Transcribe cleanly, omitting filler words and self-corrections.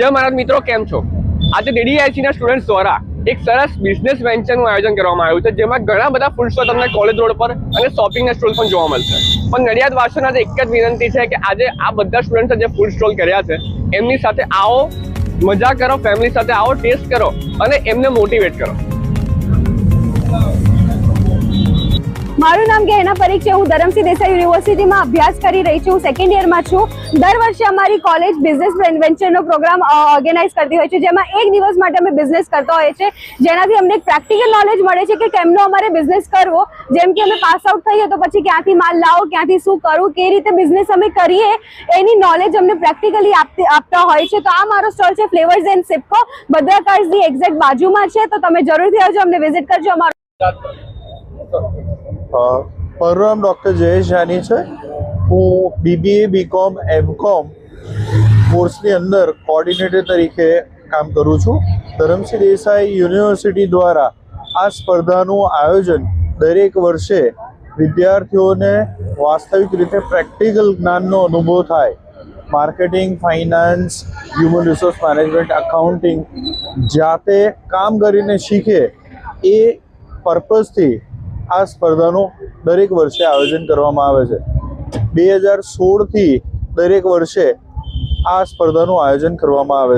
જય મહારાજ મિત્રો, કેમ છો? આજે DDIC ના સ્ટુડન્ટ્સ દ્વારા એક સરસ બિઝનેસ વેન્ચરનું આયોજન કરવામાં આવ્યું છે, જેમાં ઘણા બધા ફૂડ સ્ટોલ તમને કોલેજ રોડ પર અને શોપિંગના સ્ટોલ પણ જોવા મળશે. પણ નડિયાદ વાસીઓને આજે એક જ વિનંતી છે કે આજે આ બધા સ્ટુડન્ટ્સે જે ફૂડ સ્ટોલ કર્યા છે એમની સાથે આવો, મજા કરો, ફેમિલી સાથે આવો, ટેસ્ટ કરો અને એમને મોટિવેટ કરો. મારું નામ ગહેના પરીખ છે. હું ધરમસિંહ દેસાઈ યુનિવર્સિટીમાં અભ્યાસ કરી રહી છું. સેકન્ડ યરમાં છું. દર વર્ષે અમારી કોલેજ બિઝનેસ વેન્ચરનો પ્રોગ્રામ ઓર્ગેનાઇઝ કરતી હોય છે, જેમાં એક દિવસ માટે અમે બિઝનેસ કરતા હોઈએ છીએ, જેનાથી અમને એક પ્રેક્ટિકલ નોલેજ મળે છે કે કેમનો અમારે બિઝનેસ કરવો. જેમ કે અમે પાસ આઉટ થઈએ તો પછી ક્યાંથી માલ લાવો, ક્યાંથી શું કરવું, કઈ રીતે બિઝનેસ અમે કરીએ, એની નોલેજ અમને પ્રેક્ટિકલી આપતા હોય છે. તો આ મારો સ્ટોલ છે ફ્લેવર્સ એન્ડ સિપકો, બધા કાર્સની એક્ઝેક્ટ બાજુમાં છે. તો તમે જરૂરથી આવજો, અમને વિઝિટ કરજો. મારું નામ ડૉક્ટર જયેશ જાની છે. હું BBA BCom MCom કોર્સની અંદર કોઓર્ડિનેટર તરીકે કામ કરું છું. ધરમસિંહ દેસાઈ યુનિવર્સિટી દ્વારા આ સ્પર્ધાનું આયોજન દરેક વર્ષે વિદ્યાર્થીઓને વાસ્તવિક રીતે પ્રેક્ટિકલ જ્ઞાનનો અનુભવ થાય, marketing, finance, human resource management, accounting જાતે કામ કરીને શીખે એ પર્પઝથી આ સ્પર્ધાનું દરેક વર્ષે આયોજન કરવામાં આવે છે. 2016થી દરેક વર્ષે આ સ્પર્ધાનું આયોજન કરવામાં આવે